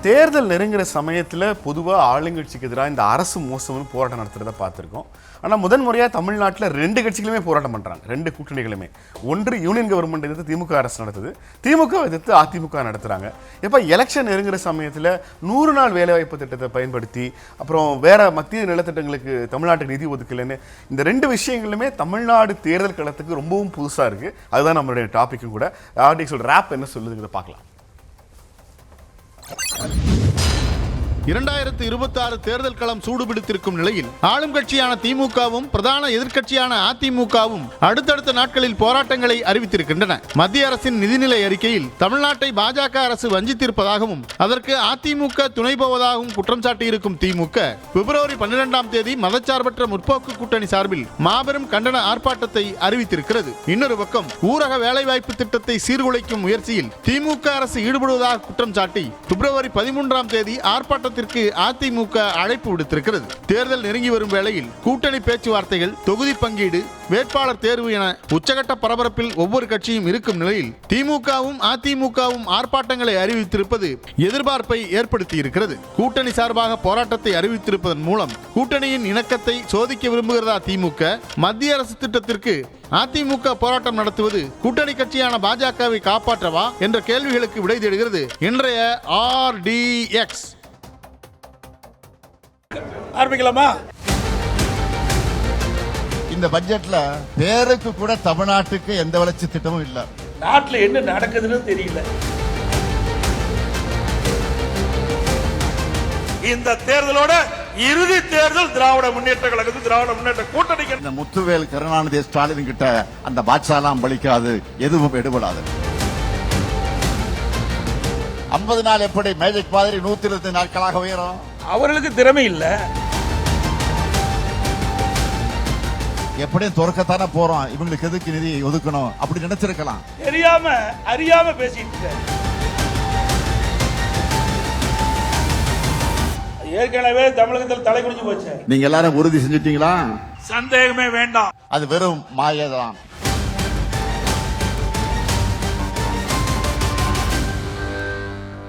தேர்தல் நெருங்குற சமயத்தில் பொதுவாக ஆளுங்கட்சிக்கு எதிராக இந்த அரசு மோசம்னு போராட்டம் நடத்துறத பார்த்துருக்கோம். ஆனால் முதன்முறையாக தமிழ்நாட்டில் 2 கட்சிகளுமே போராட்டம் பண்ணுறாங்க, 2 கூட்டணிகளுமே. ஒன்று யூனியன் கவர்மெண்ட் எதிர்த்து திமுக அரசு நடத்துது, திமுக எதிர்த்து அதிமுக நடத்துகிறாங்க. இப்போ எலெக்ஷன் நெருங்குற சமயத்தில் 100 நாள் வேலைவாய்ப்பு திட்டத்தை பயன்படுத்தி அப்புறம் வேற மத்திய நிலத்திட்டங்களுக்கு தமிழ்நாட்டுக்கு நிதி ஒதுக்கலைன்னு இந்த 2 விஷயங்களுமே தமிழ்நாடு தேர்தல் களத்துக்கு ரொம்பவும் புதுசாக இருக்குது. அதுதான் நம்மளுடைய டாப்பிக்கும் கூட. ஆர்டிஎக்ஸோட ரேப் என்ன சொல்லுதுங்கிறத பார்க்கலாம். 2026 தேர்தல் களம் சூடுபிடித்திருக்கும் நிலையில் ஆளும் கட்சியான திமுகவும் பிரதான எதிர்க்கட்சியான அதிமுகவும் அடுத்தடுத்த நாட்களில் போராட்டங்களை அறிவித்திருக்கின்றன. மத்திய அரசின் நிதிநிலை அறிக்கையில் தமிழ்நாட்டை பாஜக அரசு வஞ்சித்திருப்பதாகவும் அதற்கு அதிமுக துணை போவதாகவும் குற்றம் சாட்டியிருக்கும் திமுக பிப்ரவரி 12ஆம் தேதி மதச்சார்பற்ற முற்போக்கு கூட்டணி சார்பில் மாபெரும் கண்டன ஆர்ப்பாட்டத்தை அறிவித்திருக்கிறது. இன்னொரு பக்கம் ஊரக வேலைவாய்ப்பு திட்டத்தை சீர்குலைக்கும் முயற்சியில் திமுக அரசு ஈடுபடுவதாக குற்றம் சாட்டி பிப்ரவரி 13ஆம் தேதி ஆர்ப்பாட்டத்தை அதிமுக அழைப்பு விடுத்திருக்கிறது. தேர்தல் நெருங்கி வரும் வேளையில் கூட்டணி பேச்சுவார்த்தைகள், தொகுதி பங்கீடு, வேட்பாளர் தேர்வு என உச்சகட்ட பரபரப்பில் ஒவ்வொரு கட்சியும் இருக்கும் நிலையில் திமுகவும் அதிமுகவும் ஆர்ப்பாட்டங்களை அறிவித்திருப்பது எதிர்பார்ப்பை ஏற்படுத்தி இருக்கிறது. கூட்டணி சார்பாக போராட்டத்தை அறிவித்திருப்பதன் மூலம் கூட்டணியின் இணக்கத்தை சோதிக்க விரும்புகிறதா திமுக? மத்திய அரசு திட்டத்திற்கு அதிமுக போராட்டம் நடத்துவது கூட்டணி கட்சியான பாஜகவை காப்பாற்றவா என்ற கேள்விகளுக்கு விடை தேடுகிறது இன்றைய ஆர்டிஎக்ஸ். ஆரம்பிக்கலாமா? இந்த பட்ஜெட்ல பேருக்கு கூட தமிழ்நாட்டுக்கு எந்த வளர்ச்சி திட்டமும் இல்ல. நாட்டுல என்ன நடக்குதுன்னு தெரியல. இந்த தேர்தலோட இறுதி தேர்தல் திராவிட முன்னேற்ற கழகத்து திராவிட முன்னேற்ற கூட்டணிக்கு. இந்த முத்துவேல் கருணாநிதி ஸ்டாலின் கிட்ட அந்த பாட்சாலாம் பலிக்காது, எதுவும் எடுபடாது. 50 நாள் எப்படி மேஜிக் மாதிரி 120 நாட்களாக உயரும்? அவர்களுக்கு திறமை இல்ல. எப்படியும் துறக்கத்தானே போறோம், இவங்களுக்கு எதுக்கு நிதி ஒதுக்கணும் அப்படி நினைச்சிருக்கலாம். தெரியாம அறியாம பேசிட்டு இருக்க. ஏற்கனவே தமிழகத்தில் தலை குனிஞ்சு போச்சு. நீங்க எல்லாரும் உறுதி செஞ்சிட்டீங்களா? சந்தேகமே வேண்டாம். அது வெறும் மாயதான்.